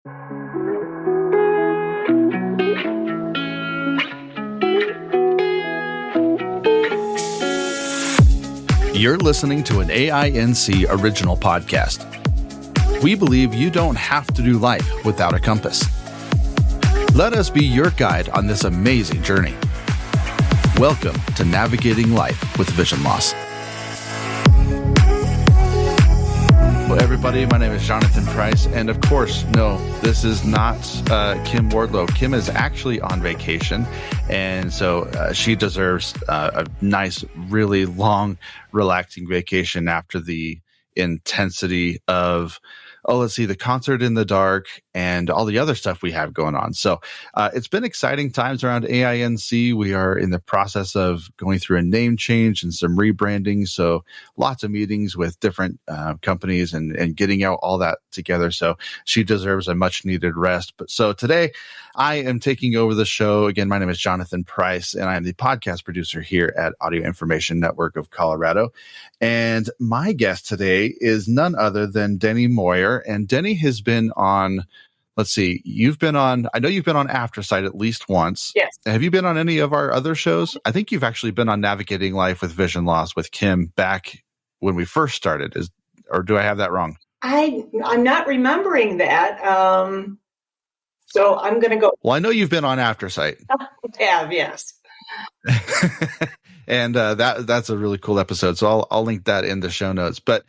You're listening to an AINC original podcast. We believe you don't have to do life without a compass. Let us be your guide on this amazing journey. Welcome to Navigating Life with Vision Loss. Well, everybody, my name is Jonathan Price, and of course, no, this is not Kim Wardlow. Kim is actually on vacation, and so she deserves a nice, really long, relaxing vacation after the intensity of, the concert in the dark and all the other stuff we have going on. So it's been exciting times around AINC. We are in the process of going through a name change and some rebranding. So lots of meetings with different companies and getting out all that together. So she deserves a much needed rest. But so today I am taking over the show. Again, my name is Jonathan Price, and I am the podcast producer here at Audio Information Network of Colorado. And my guest today is none other than Denny Moyer. And Denny has been on, I know you've been on Aftersight at least once. Yes. Have you been on any of our other shows? I think you've actually been on Navigating Life with Vision Loss with Kim back when we first started. Or do I have that wrong? I'm not remembering that. So I'm going to go. Well, I know you've been on Aftersight. I have, yes. And that's a really cool episode. So I'll link that in the show notes. But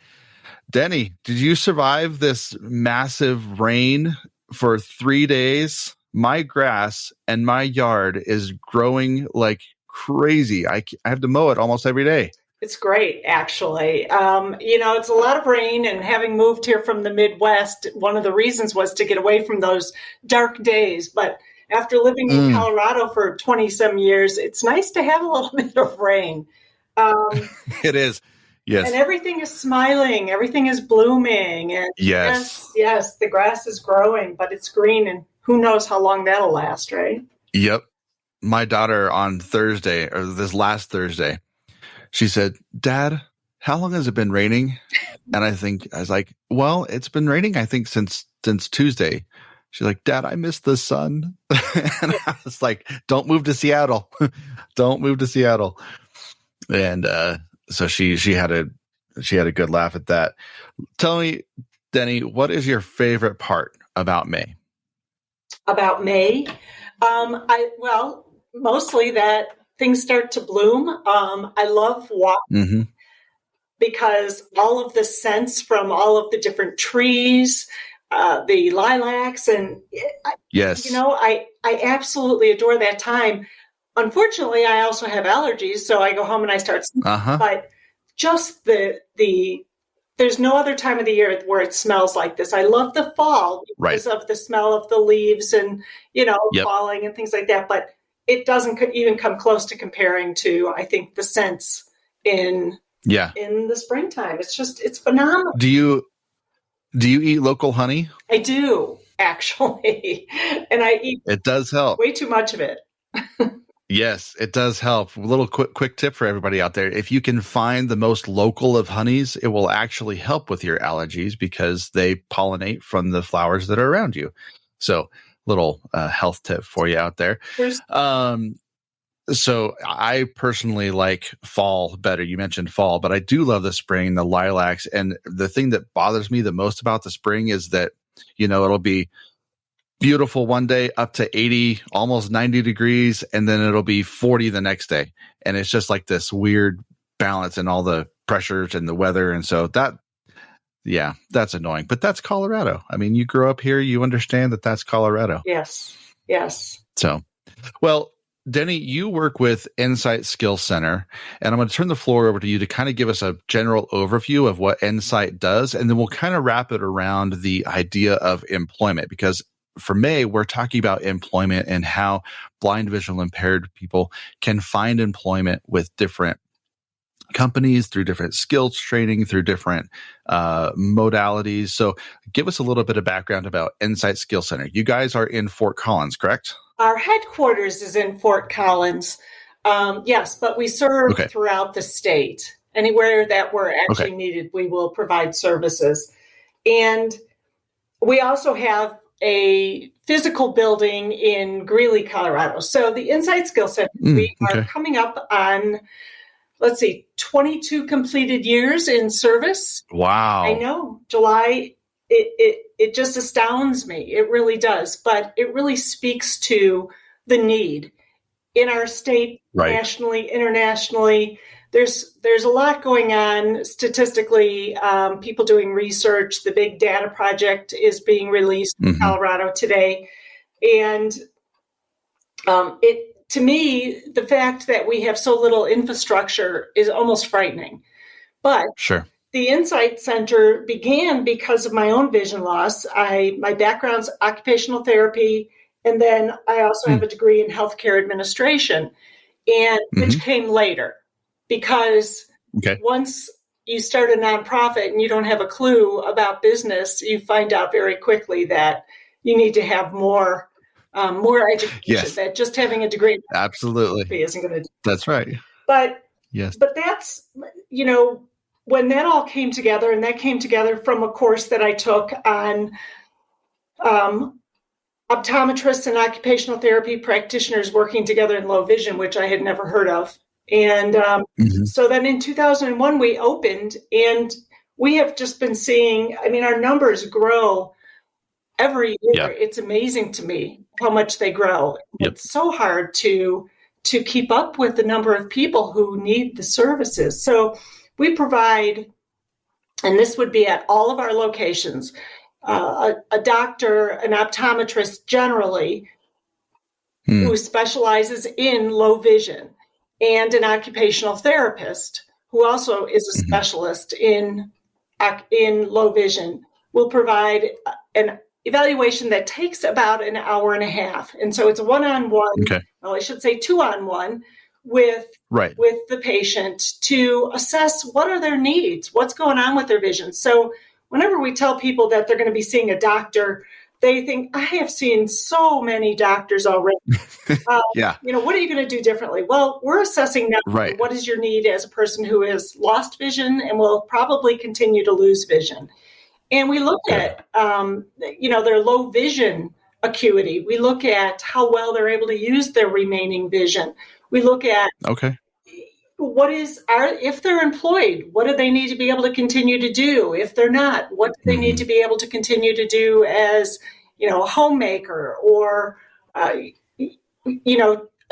Denny, did you survive this massive rain for 3 days? My grass and my yard is growing like crazy. I have to mow it almost every day. It's great, actually. It's a lot of rain, and having moved here from the Midwest, one of the reasons was to get away from those dark days. But after living in Colorado for 20-some years, it's nice to have a little bit of rain. It is. Yes. And everything is smiling. Everything is blooming. And yes, the grass is growing, but it's green, and who knows how long that'll last, right? Yep. My daughter on Thursday, or this last Thursday, she said, "Dad, how long has it been raining?" And I was like, well, it's been raining, I think, since Tuesday. She's like, "Dad, I miss the sun." And I was like, "Don't move to Seattle. Don't move to Seattle." And so she had a good laugh at that. Tell me, Denny, what is your favorite part about May? About May? Mostly that things start to bloom. I love walking because all of the scents from all of the different trees, the lilacs, and yes, I absolutely adore that time. Unfortunately, I also have allergies, so I go home and I start sneezing. But just there's no other time of the year where it smells like this. I love the fall because of the smell of the leaves and, falling and things like that. But it doesn't even come close to comparing to, I think, the scents in the springtime. It's phenomenal. Do you eat local honey? I do, actually. And it does help. Way too much of it. Yes, it does help. A little quick tip for everybody out there. If you can find the most local of honeys, it will actually help with your allergies because they pollinate from the flowers that are around you. So little health tip for you out there. So I personally like fall better. You mentioned fall, but I do love the spring, the lilacs. And the thing that bothers me the most about the spring is that, it'll be beautiful one day up to 80, almost 90 degrees, and then it'll be 40 the next day. And it's just like this weird balance in all the pressures and the weather. And so that's annoying, but that's Colorado. I mean, you grew up here, you understand that that's Colorado. Yes. So, well, Denny, you work with Ensight Skills Center, and I'm going to turn the floor over to you to kind of give us a general overview of what Ensight does, and then we'll kind of wrap it around the idea of employment, because for May, we're talking about employment and how blind, visual impaired people can find employment with different companies through different skills training, through different modalities. So give us a little bit of background about Ensight Skills Center. You guys are in Fort Collins, correct? Our headquarters is in Fort Collins. Yes, but we serve throughout the state. Anywhere that we're actually needed, we will provide services. And we also have a physical building in Greeley, Colorado. So the Ensight Skills Center, we are coming up on, 22 completed years in service. Wow. I know. July, it just astounds me. It really does. But it really speaks to the need in our state, nationally, internationally. There's a lot going on statistically. People doing research. The big data project is being released in Colorado today. And to me, the fact that we have so little infrastructure is almost frightening. But the Ensight Center began because of my own vision loss. My background's occupational therapy, and then I also have a degree in healthcare administration, and which came later. Because once you start a nonprofit and you don't have a clue about business, you find out very quickly that you need to have more education. Yes. That just having a degree absolutely isn't going to do. That's right. But that's, when that all came together, and that came together from a course that I took on optometrists and occupational therapy practitioners working together in low vision, which I had never heard of. And so then in 2001, we opened, and we have just been seeing, our numbers grow every year. Yeah. It's amazing to me how much they grow. Yep. It's so hard to keep up with the number of people who need the services. So we provide, and this would be at all of our locations, a doctor, an optometrist generally, who specializes in low vision, and an occupational therapist who also is a specialist in low vision, will provide an evaluation that takes about an hour and a half. And so it's a one-on-one, well, I should say 2-on-1 with the patient to assess what are their needs, what's going on with their vision. So whenever we tell people that they're going to be seeing a doctor, they think, I have seen so many doctors already. What are you going to do differently? Well, we're assessing now what is your need as a person who has lost vision and will probably continue to lose vision. And we look at, their low vision acuity. We look at how well they're able to use their remaining vision. We look at if they're employed, what do they need to be able to continue to do? If they're not, what do they need to be able to continue to do as, a homemaker, or, a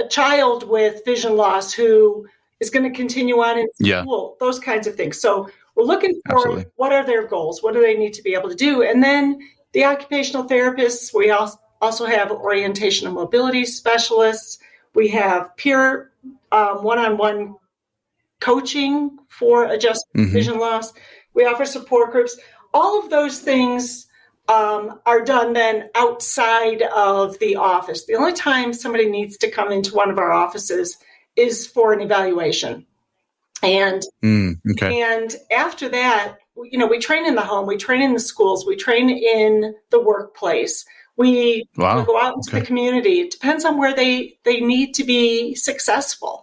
child with vision loss who is going to continue on in school, those kinds of things. So we're looking for what are their goals? What do they need to be able to do? And then the occupational therapists, we also have orientation and mobility specialists. We have peer one-on-one coaching for adjusted vision loss. We offer support groups. All of those things are done then outside of the office. The only time somebody needs to come into one of our offices is for an evaluation. And and after that, we train in the home, we train in the schools, we train in the workplace. We go out into the community. It depends on where they need to be successful.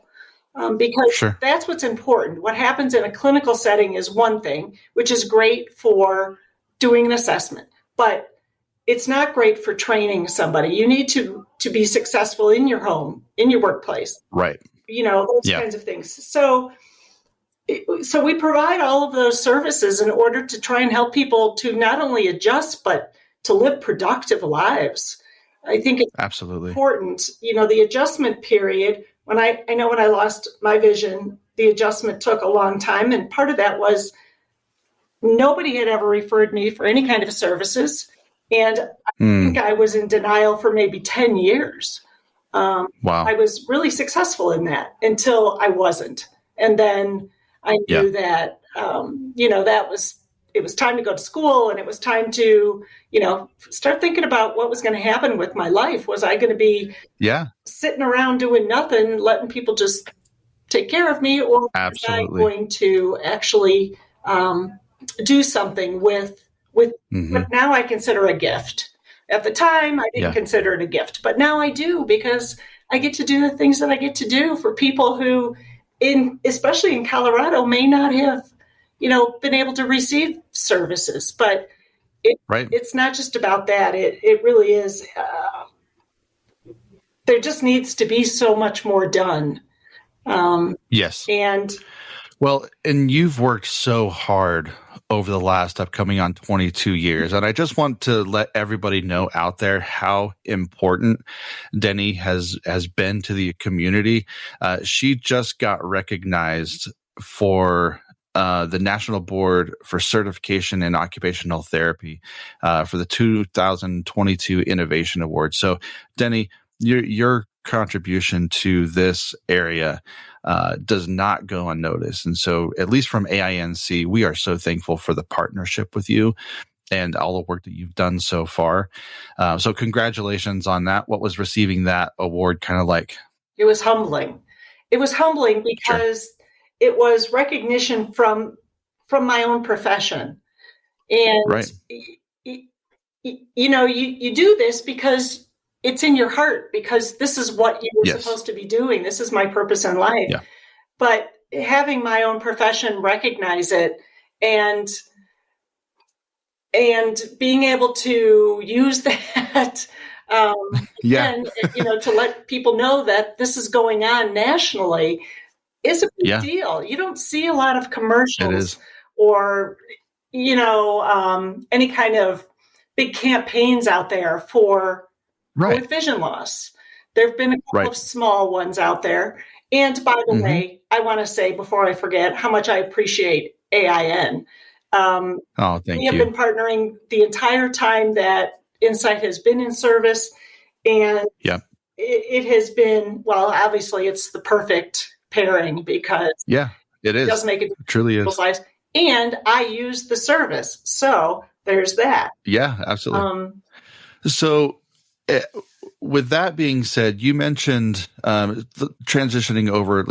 Because that's what's important. What happens in a clinical setting is one thing, which is great for doing an assessment, but it's not great for training somebody. You need to be successful in your home, in your workplace. Right. Those kinds of things. So we provide all of those services in order to try and help people to not only adjust, but to live productive lives. I think it's absolutely important. The adjustment period, when I lost my vision, the adjustment took a long time. And part of that was nobody had ever referred me for any kind of services. And I think I was in denial for maybe 10 years. I was really successful in that until I wasn't. And then I knew that, it was time to go to school, and it was time to, start thinking about what was going to happen with my life. Was I going to be sitting around doing nothing, letting people just take care of me, or was I going to actually do something with what now I consider a gift? At the time, I didn't consider it a gift, but now I do, because I get to do the things that I get to do for people who, especially in Colorado, may not have, been able to receive services. But It's not just about that. It really is. There just needs to be so much more done. Yes. And you've worked so hard over the last upcoming on 22 years. And I just want to let everybody know out there how important Denny has been to the community. She just got recognized for the National Board for Certification in Occupational Therapy for the 2022 Innovation Award. So, Denny, your contribution to this area does not go unnoticed. And so, at least from AINC, we are so thankful for the partnership with you and all the work that you've done so far. So congratulations on that. What was receiving that award kind of like? It was humbling. It was humbling because it was recognition from my own profession. And, you do this because it's in your heart, because this is what you're supposed to be doing. This is my purpose in life. Yeah. But having my own profession recognize it and being able to use that, and, to let people know that this is going on nationally is a big deal. You don't see a lot of commercials or, any kind of big campaigns out there for with vision loss. There have been a couple of small ones out there. And by the way, I want to say before I forget how much I appreciate AIN. Thank you. We have been partnering the entire time that Ensight has been in service. And it has been, obviously it's the perfect pairing because it is. It does make it truly is. Lives. And I use the service. So there's that. Yeah, absolutely. So with that being said, you mentioned transitioning over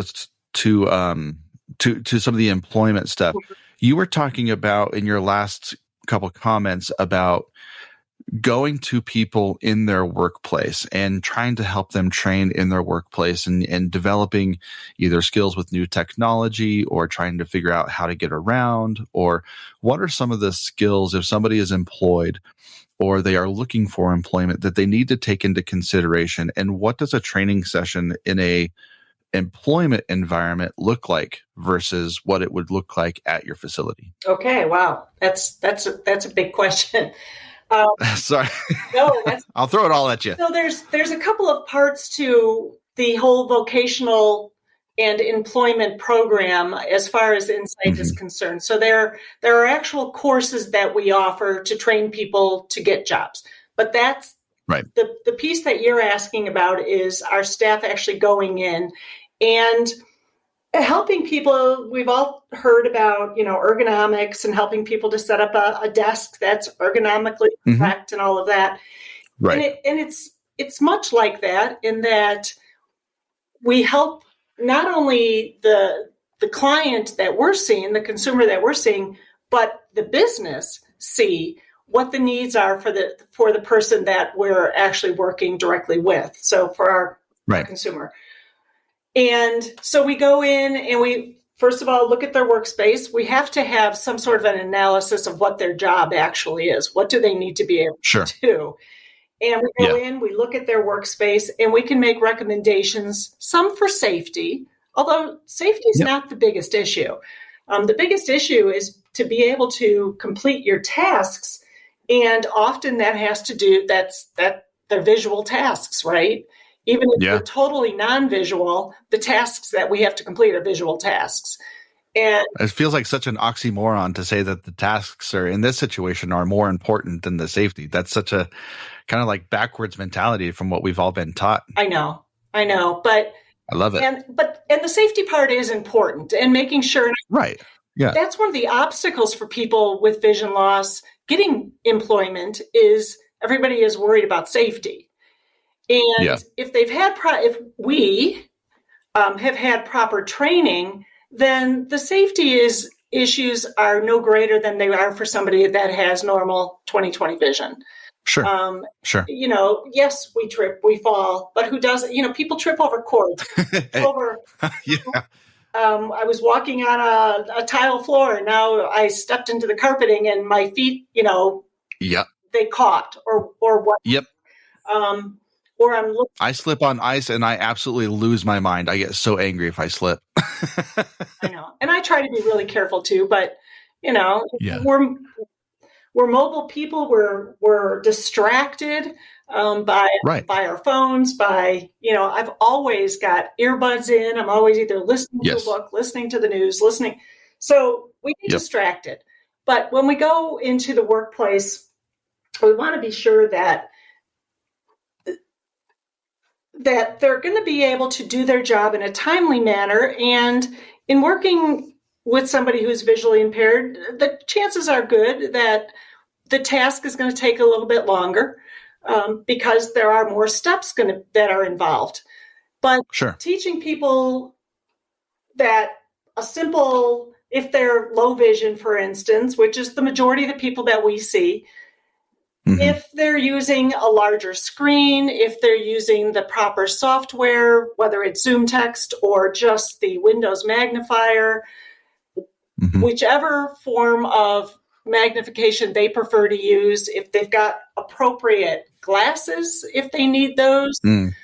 to some of the employment stuff. You were talking about in your last couple comments about going to people in their workplace and trying to help them train in their workplace and developing either skills with new technology or trying to figure out how to get around, or what are some of the skills if somebody is employed or they are looking for employment that they need to take into consideration, and what does a training session in a employment environment look like versus what it would look like at your facility? Okay, wow, that's a big question. Sorry, no, I'll throw it all at you. So there's a couple of parts to the whole vocational and employment program as far as Ensight is concerned. So there are actual courses that we offer to train people to get jobs. But that's the piece that you're asking about is our staff actually going in and helping people. We've all heard about, ergonomics and helping people to set up a desk that's ergonomically correct and all of that. Right. And it's much like that in that we help not only the client that we're seeing, the consumer that we're seeing, but the business see what the needs are for the person that we're actually working directly with. So for our consumer. And so we go in and we, first of all, look at their workspace. We have to have some sort of an analysis of what their job actually is. What do they need to be able to do? And we go in, we look at their workspace, and we can make recommendations, some for safety, although safety is not the biggest issue. The biggest issue is to be able to complete your tasks, and often that has to do, they're visual tasks, right? Even if they're totally non-visual, the tasks that we have to complete are visual tasks. And it feels like such an oxymoron to say that the tasks are in this situation are more important than the safety. That's such a kind of like backwards mentality from what we've all been taught. I know, but I love it. And the safety part is important, and making sure. Right. Yeah. That's one of the obstacles for people with vision loss getting employment is everybody is worried about safety. And if they've had, if we have had proper training, then the safety issues are no greater than they are for somebody that has normal 20/20 vision. Sure. Sure. Yes, we trip, we fall, but who doesn't? People trip over cords. I was walking on a tile floor, and now I stepped into the carpeting, and my feet, Yep. they caught or what. Yep. Or I'm looking. I slip on ice and I absolutely lose my mind. I get so angry if I slip. I know. And I try to be really careful too, but Yeah. we're mobile people. We're distracted by our phones, I've always got earbuds in. I'm always either listening to a book, listening to the news, listening. So we get distracted. But when we go into the workplace, we want to be sure that they're going to be able to do their job in a timely manner. And in working with somebody who's visually impaired, the chances are good that the task is going to take a little bit longer because there are more steps that are involved. But teaching people that if they're low vision, for instance, which is the majority of the people that we see, if they're using a larger screen, if they're using the proper software, whether it's Zoom Text or just the Windows magnifier, whichever form of magnification they prefer to use, if they've got appropriate glasses, if they need those, and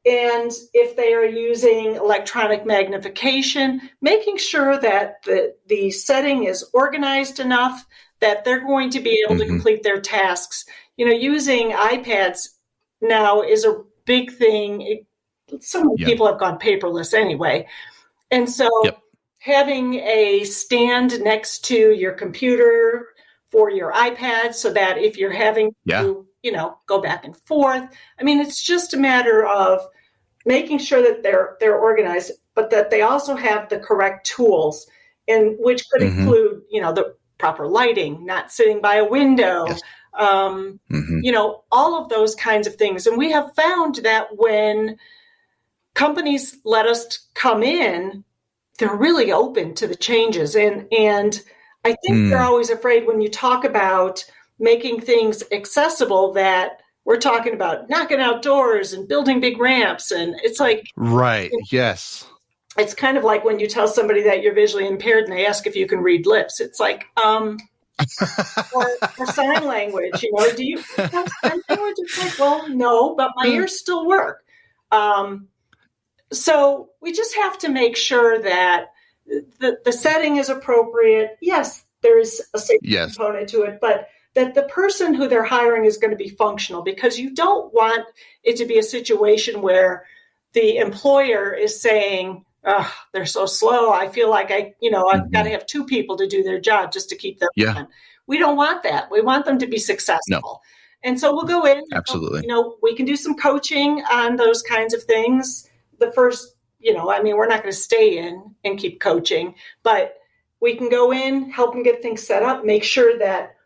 if they are using electronic magnification, making sure that the setting is organized enough that they're going to be able to complete their tasks. Using iPads now is a big thing. Some people have gone paperless anyway. And so having a stand next to your computer for your iPad so that if you're having to, go back and forth, it's just a matter of making sure that they're organized, but that they also have the correct tools, and which could include, the proper lighting, not sitting by a window, all of those kinds of things. And we have found that when companies let us come in, they're really open to the changes. And I think they're always afraid when you talk about making things accessible that we're talking about knocking out doors and building big ramps. And it's like, yes. It's kind of like when you tell somebody that you're visually impaired and they ask if you can read lips. It's like, or sign language, do you have sign language? It's like, well, no, but my ears still work. So we just have to make sure that the setting is appropriate. Yes, there is a safety component to it, but that the person who they're hiring is going to be functional, because you don't want it to be a situation where the employer is saying, oh, they're so slow. I feel like I've got to have two people to do their job just to keep them on. We don't want that. We want them to be successful. No. And so we'll go in. Absolutely. We can do some coaching on those kinds of things. The first, we're not going to stay in and keep coaching, but we can go in, help them get things set up, make sure that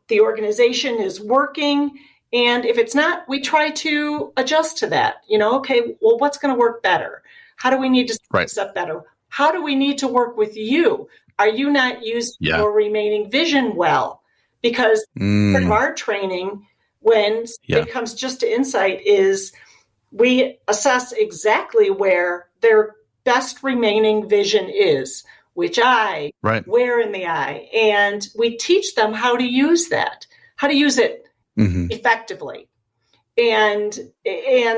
the organization is working. And if it's not, we try to adjust to that. Okay, well, what's going to work better? How do we need to set this up better? How do we need to work with you? Are you not using your remaining vision well? Because part of our training, when it comes just to Ensight, is we assess exactly where their best remaining vision is, which eye, where in the eye. And we teach them how to use that, how to use it effectively. And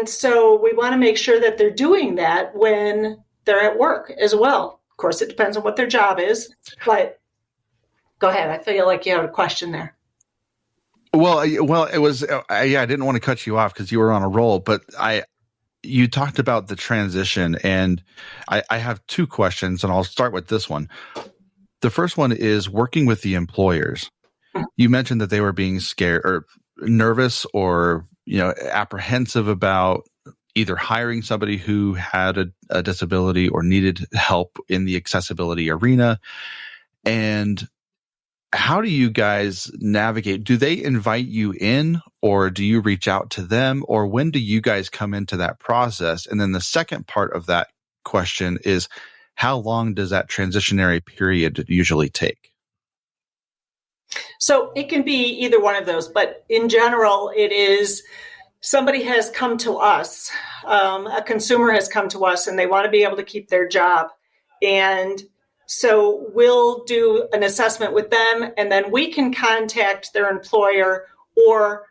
so we want to make sure that they're doing that when they're at work as well. Of course, it depends on what their job is, but go ahead. I feel like you have a question there. Well, it was, I didn't want to cut you off because you were on a roll, but you talked about the transition, and I have two questions, and I'll start with this one. The first one is working with the employers. You mentioned that they were being scared or nervous or apprehensive about either hiring somebody who had a disability or needed help in the accessibility arena. And how do you guys navigate? Do they invite you in, or do you reach out to them, or when do you guys come into that process? And then the second part of that question is, how long does that transitionary period usually take? So it can be either one of those, but in general, it is somebody has come to us, a consumer has come to us, and they want to be able to keep their job. And So we'll do an assessment with them, and then we can contact their employer, or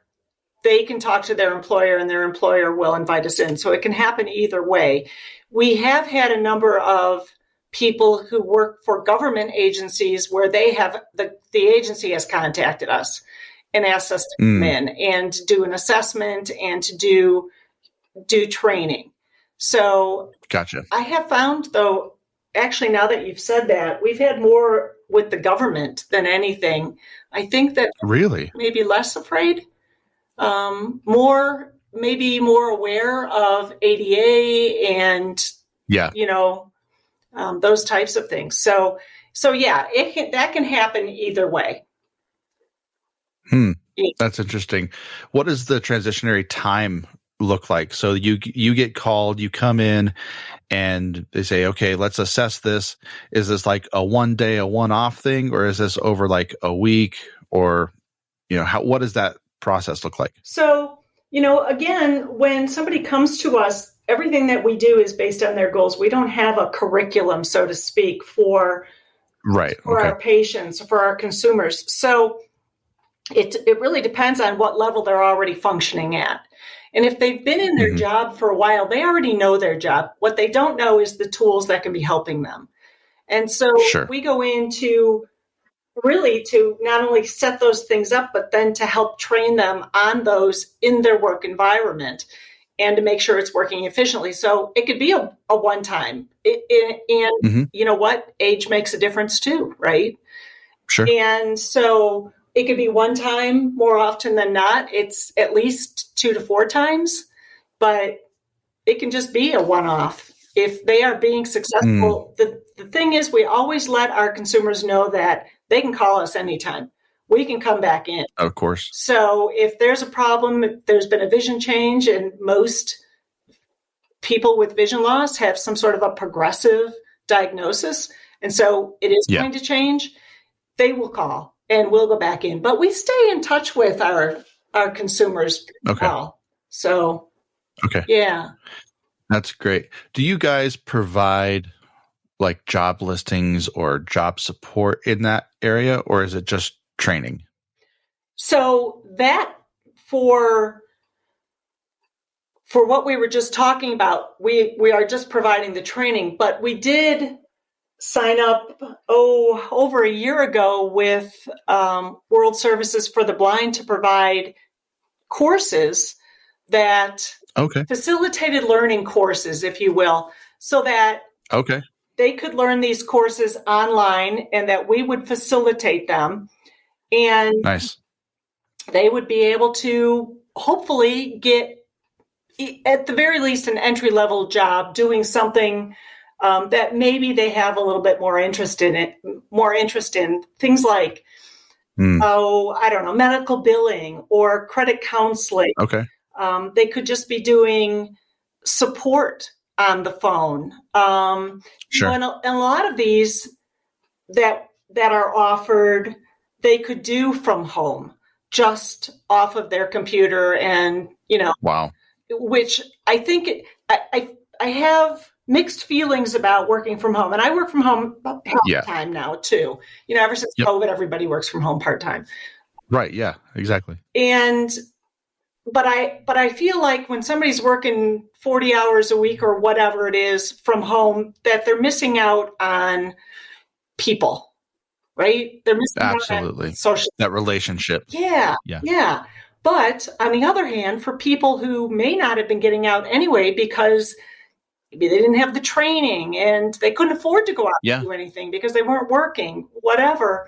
they can talk to their employer and their employer will invite us in. So it can happen either way. We have had a number of people who work for government agencies where they have the agency has contacted us and asked us to come in and do an assessment and to do training. So gotcha. I have found, though, actually, now that you've said that, we've had more with the government than anything. I think that really maybe less afraid, maybe more aware of ADA and those types of things. So yeah, that can happen either way. That's interesting. What does the transitionary time look like? So you get called, you come in, and they say, okay, let's assess this. Is this like a 1 day, a one-off thing, or is this over like a week, or what does that process look like? So again, when somebody comes to us, everything that we do is based on their goals. We don't have a curriculum, so to speak, for our patients, for our consumers. So it really depends on what level they're already functioning at. And if they've been in their job for a while, they already know their job. What they don't know is the tools that can be helping them. And so we go into really to not only set those things up, but then to help train them on those in their work environment and to make sure it's working efficiently. So it could be a one-time. And you know what? Age makes a difference too, right? Sure. And so it could be one time more often than not. It's at least 2 to 4 times, but it can just be a one-off. If they are being successful, the thing is we always let our consumers know that they can call us anytime. We can come back in. Of course. So if there's a problem, if there's been a vision change, and most people with vision loss have some sort of a progressive diagnosis, and so it is going to change, they will call and we'll go back in. But we stay in touch with our consumers well. So, yeah. That's great. Do you guys provide like job listings or job support in that area, or is it just training? So that for what we were just talking about, we are just providing the training, but we did sign up over a year ago with World Services for the Blind to provide courses that facilitated learning courses, if you will, so that they could learn these courses online and that we would facilitate them. And they would be able to hopefully get, at the very least, an entry-level job doing something that maybe they have a little bit more interest in things like, I don't know, medical billing or credit counseling. They could just be doing support on the phone. And a lot of these that are offered, they could do from home, just off of their computer, and which I think I have mixed feelings about working from home, and I work from home part-time now too. Ever since COVID, everybody works from home part-time. Right. Yeah, exactly. But I feel like when somebody's working 40 hours a week or whatever it is from home, that they're missing out on people, right? They're missing out on social, that relationship. Yeah. But on the other hand, for people who may not have been getting out anyway because maybe they didn't have the training and they couldn't afford to go out and do anything because they weren't working, whatever,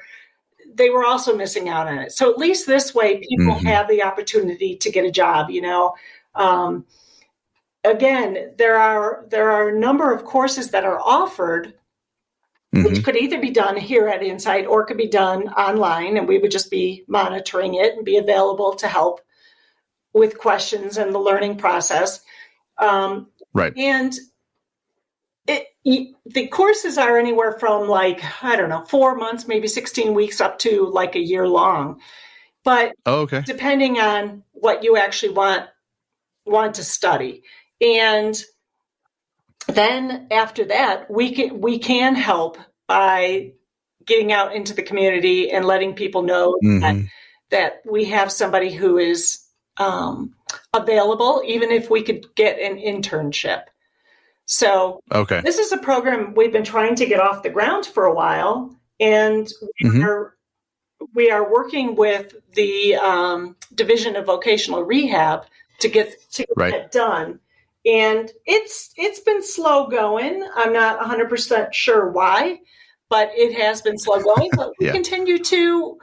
they were also missing out on it. So at least this way, people have the opportunity to get a job. Again, there are a number of courses that are offered, which could either be done here at Ensight or could be done online, and we would just be monitoring it and be available to help with questions and the learning process. And the courses are anywhere from 4 months, maybe 16 weeks, up to like a year long. But depending on what you actually want to study. And then after that, we can help by getting out into the community and letting people know that we have somebody who is available, even if we could get an internship. So this is a program we've been trying to get off the ground for a while, and we are working with the Division of Vocational Rehab to get that done. And it's been slow going. I'm not 100% sure why, but it has been slow going. But we continue to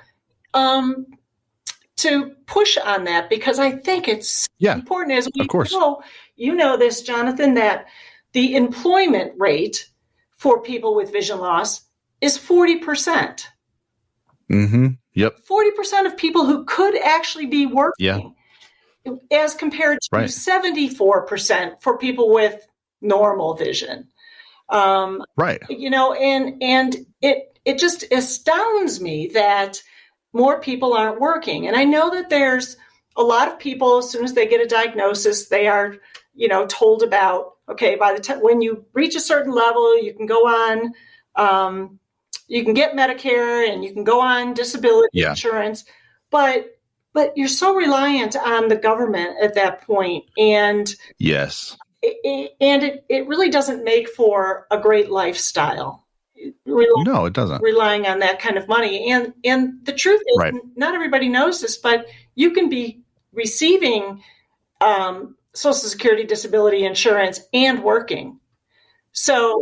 push on that, because I think it's important. As we know, you know this, Jonathan, that the employment rate for people with vision loss is 40%. Yep. 40% of people who could actually be working, as compared to 74% for people with normal vision. You know, and it just astounds me that more people aren't working. And I know that there's a lot of people, as soon as they get a diagnosis, they are, you know, told about, okay, by the time when you reach a certain level, you can go on, you can get Medicare and you can go on disability insurance, but you're so reliant on the government at that point. And it really doesn't make for a great lifestyle. No, it doesn't. Relying on that kind of money. And the truth is, not everybody knows this, but you can be receiving Social Security disability insurance and working. So,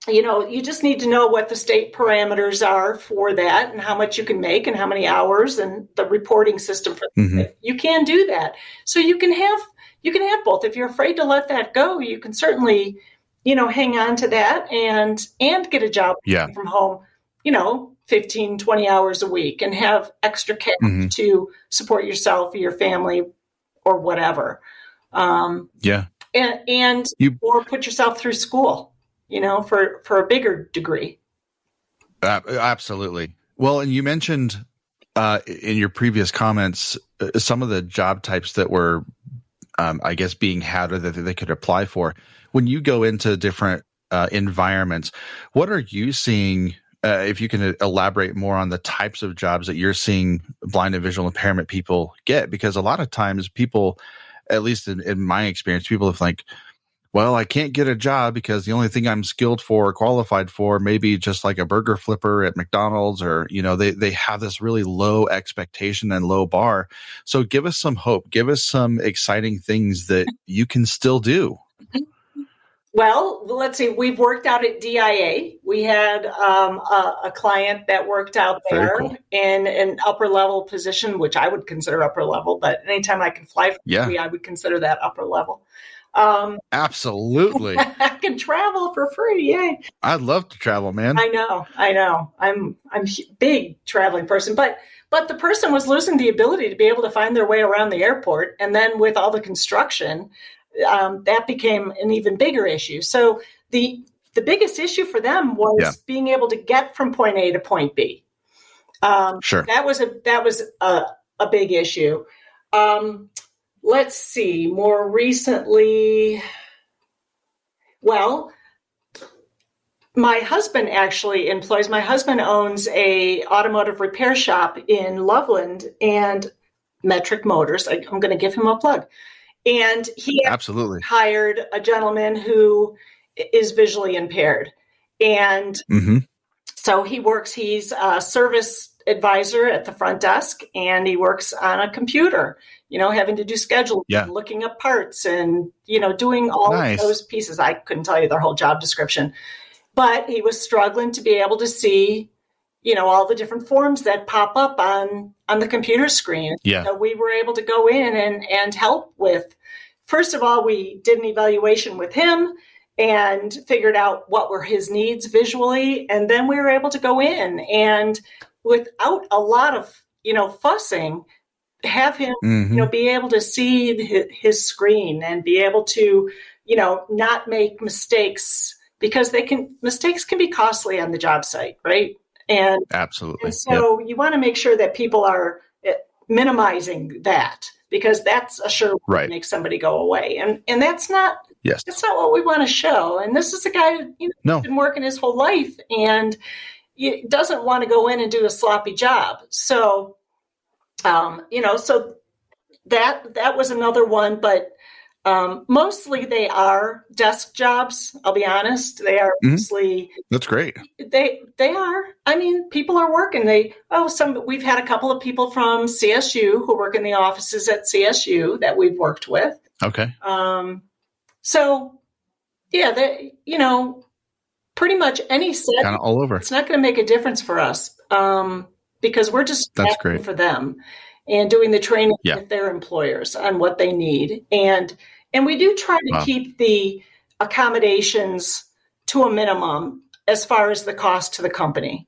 you know, you just need to know what the state parameters are for that and how much you can make and how many hours and the reporting system for that. You can do that. So you can have both. If you're afraid to let that go, you can certainly, you know, hang on to that and get a job from home, you know, 15, 20 hours a week, and have extra cash to support yourself or your family or whatever. And or put yourself through school, you know, for a bigger degree. Absolutely. Well, and you mentioned in your previous comments some of the job types that were, I guess, being had or that they could apply for. When you go into different environments, what are you seeing? If you can elaborate more on the types of jobs that you're seeing blind and visual impairment people get, because a lot of times people, at least in my experience, people have like, well, I can't get a job because the only thing I'm skilled for or qualified for maybe just like a burger flipper at McDonald's, or, you know, they have this really low expectation and low bar. So give us some hope. Give us some exciting things that you can still do. Well, let's see. We've worked out at DIA. We had a client that worked out there in an upper level position, which I would consider upper level, but anytime I can fly for free, I would consider that upper level. Absolutely. I can travel for free. Yay. I'd love to travel, man. I know. I'm a big traveling person, but the person was losing the ability to be able to find their way around the airport. And then with all the construction, that became an even bigger issue. So the biggest issue for them was being able to get from point A to point B. That was a big issue. Let's see, more recently, well, my husband owns a automotive repair shop in Loveland and Metric Motors. I'm going to give him a plug. And he hired a gentleman who is visually impaired. And so he's a service advisor at the front desk, and he works on a computer, you know, having to do scheduling, looking up parts and, you know, doing all of those pieces. I couldn't tell you their whole job description, but he was struggling to be able to see, you know, all the different forms that pop up on the computer screen. So we were able to go in and help with, first of all, we did an evaluation with him and figured out what were his needs visually. And then we were able to go in and, without a lot of, you know, fussing, have him, you know, be able to see his screen and be able to, you know, not make mistakes, because mistakes can be costly on the job site, right? And absolutely. And so you want to make sure that people are minimizing that, because that's a sure way to make somebody go away. And that's not what we want to show. And this is a guy who's been working his whole life and he doesn't want to go in and do a sloppy job. So, so that was another one, but mostly they are desk jobs. I'll be honest. They are mostly. That's great. They are. I mean, people are working. We've had a couple of people from CSU who work in the offices at CSU that we've worked with. Okay. So yeah, pretty much any set kind of all over. It's not going to make a difference for us because we're just that's great for them and doing the training with their employers on what they need. And we do try to keep the accommodations to a minimum as far as the cost to the company.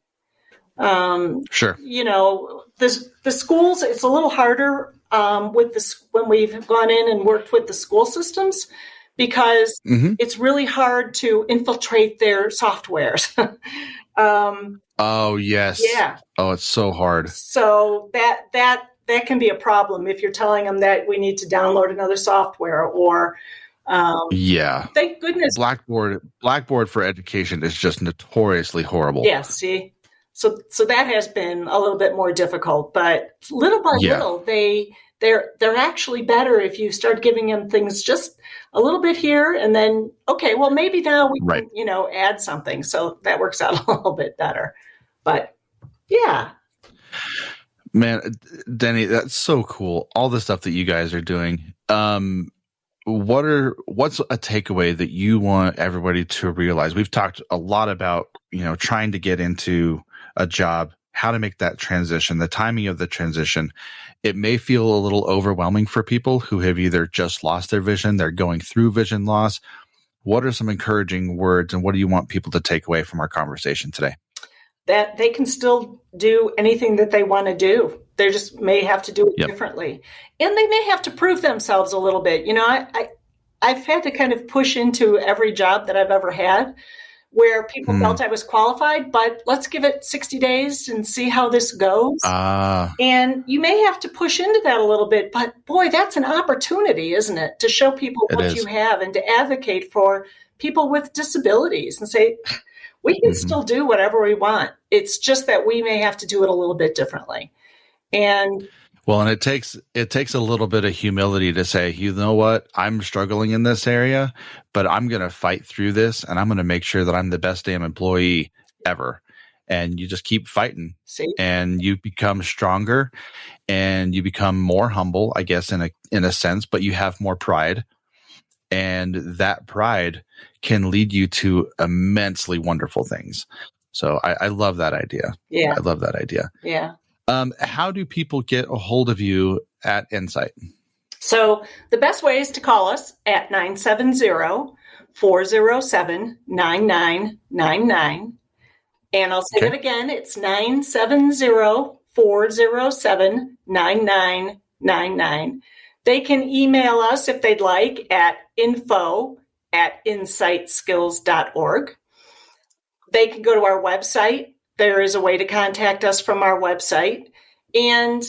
Sure. The schools, it's a little harder when we've gone in and worked with the school systems because it's really hard to infiltrate their softwares. Oh, yes. Yeah. Oh, it's so hard. So that can be a problem if you're telling them that we need to download another software or thank goodness Blackboard for education is just notoriously horrible. Yeah, see. So that has been a little bit more difficult, but little by little they're actually better if you start giving them things just a little bit here and then maybe now we can add something. So that works out a little bit better. But yeah. Man, Denny, that's so cool. All the stuff that you guys are doing. What's a takeaway that you want everybody to realize? We've talked a lot about, trying to get into a job, how to make that transition, the timing of the transition. It may feel a little overwhelming for people who have either just lost their vision, they're going through vision loss. What are some encouraging words and what do you want people to take away from our conversation today? That they can still do anything that they want to do. They just may have to do it differently. And they may have to prove themselves a little bit. I've had to kind of push into every job that I've ever had where people felt I was qualified, but let's give it 60 days and see how this goes. And you may have to push into that a little bit, but boy, that's an opportunity, isn't it? To show people what you have and to advocate for people with disabilities and say, we can still do whatever we want. It's just that we may have to do it a little bit differently. And it takes a little bit of humility to say, you know what, I'm struggling in this area, but I'm going to fight through this and I'm going to make sure that I'm the best damn employee ever. And you just keep fighting and you become stronger and you become more humble, I guess, in a sense, but you have more pride. And that pride can lead you to immensely wonderful things. So I love that idea. Yeah. I love that idea. Yeah. How do people get a hold of you at Ensight? So the best way is to call us at 970-407-9999. And I'll say it again. It's 970-407-9999. They can email us if they'd like at info@ensightskills.org. They can go to our website. There is a way to contact us from our website. And,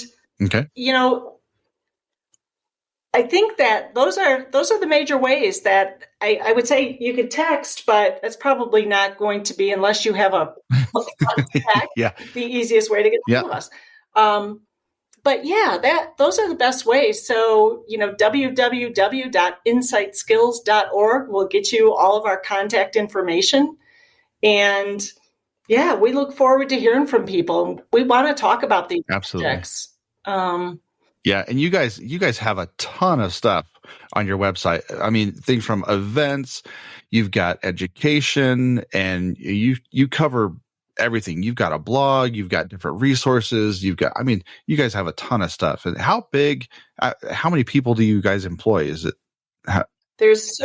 I think that those are the major ways that I would say you could text, but that's probably not going to be unless you have a contact, the easiest way to get hold of us. But those are the best ways. So, www.ensightskills.org will get you all of our contact information. And we look forward to hearing from people. We want to talk about these projects. And you guys have a ton of stuff on your website. I mean, things from events, you've got education, and you cover everything. You've got a blog, you've got different resources, you guys have a ton of stuff. And how many people do you guys employ? Is it how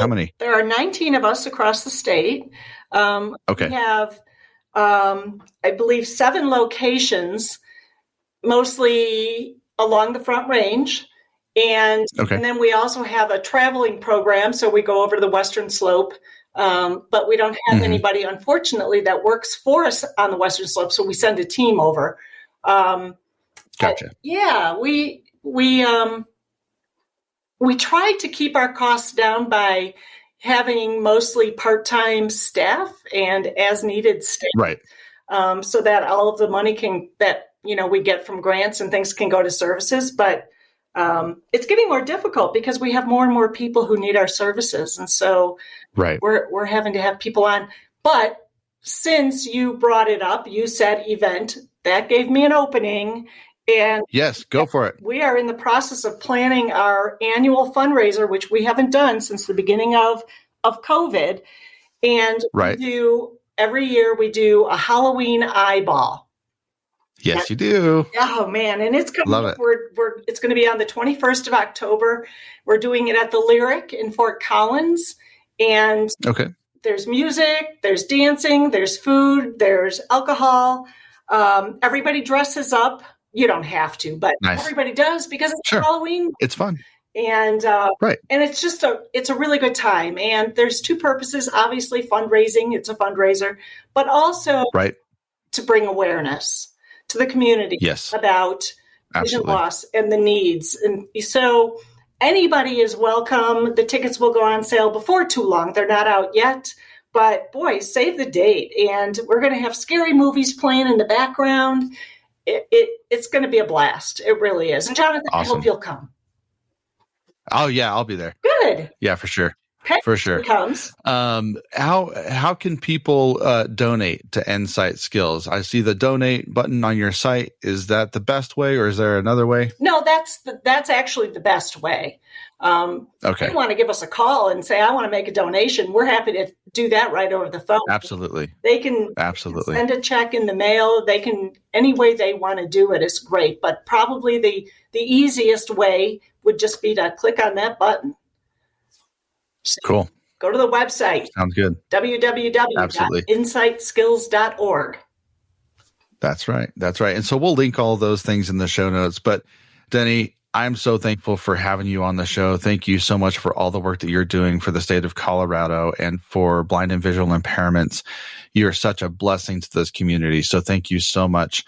many? There are 19 of us across the state. We have, I believe, 7 locations, mostly along the Front Range. And then we also have a traveling program. So we go over to the Western Slope. But we don't have anybody, unfortunately, that works for us on the Western Slope. So we send a team over. Gotcha. We we tried to keep our costs down by having mostly part-time staff and as-needed staff. Right. So that all of the money we get from grants and things can go to services. But it's getting more difficult because we have more and more people who need our services. And so we're having to have people on. But since you brought it up, you said event, that gave me an opening. And yes, go for it. We are in the process of planning our annual fundraiser, which we haven't done since the beginning of COVID. And every year we do a Halloween eyeball. Yes, you do. Oh man, and it's coming. Love it. It's going to be on the 21st of October. We're doing it at the Lyric in Fort Collins, and there's music, there's dancing, there's food, there's alcohol. Everybody dresses up. You don't have to, but everybody does because it's Halloween. It's fun. And and it's just it's a really good time. And there's two purposes, obviously fundraising, it's a fundraiser, but also to bring awareness to the community about vision loss and the needs. And so anybody is welcome. The tickets will go on sale before too long. They're not out yet, but boy, save the date. And we're going to have scary movies playing in the background. It's going to be a blast. It really is. And Jonathan, I hope you'll come. Oh yeah, I'll be there. Good. Yeah, for sure. Okay. For sure. Here comes. How can people donate to Ensight Skills? I see the donate button on your site. Is that the best way, or is there another way? No, that's actually the best way. If you want to give us a call and say, I want to make a donation, we're happy to do that right over the phone. Absolutely. They can send a check in the mail. They can, any way they want to do it is great. But probably the easiest way would just be to click on that button. So cool. Go to the website. Sounds good. www.insightskills.org. That's right. And so we'll link all those things in the show notes. But Denny, I'm so thankful for having you on the show. Thank you so much for all the work that you're doing for the state of Colorado and for blind and visual impairments. You're such a blessing to this community. So thank you so much.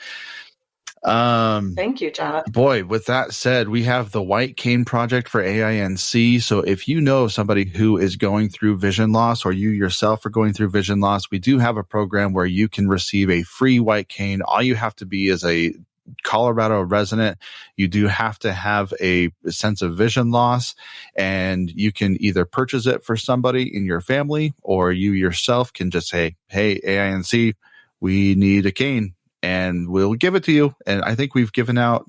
Thank you, Jonathan. Boy, with that said, we have the White Cane Project for AINC. So if you know somebody who is going through vision loss, or you yourself are going through vision loss, we do have a program where you can receive a free white cane. All you have to be is a Colorado resident. You do have to have a sense of vision loss, and you can either purchase it for somebody in your family, or you yourself can just say, hey, AINC, we need a cane, and we'll give it to you. And I think we've given out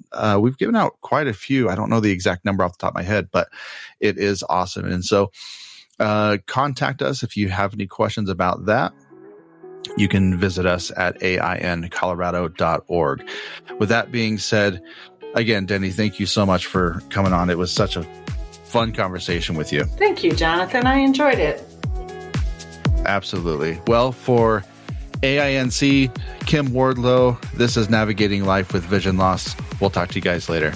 quite a few. I don't know the exact number off the top of my head, but it is awesome. And so contact us if you have any questions about that. You can visit us at aincolorado.org. With that being said, again, Denny, thank you so much for coming on. It was such a fun conversation with you. Thank you, Jonathan. I enjoyed it. Absolutely. Well, for AINC, Kim Wardlow, this is Navigating Life with Vision Loss. We'll talk to you guys later.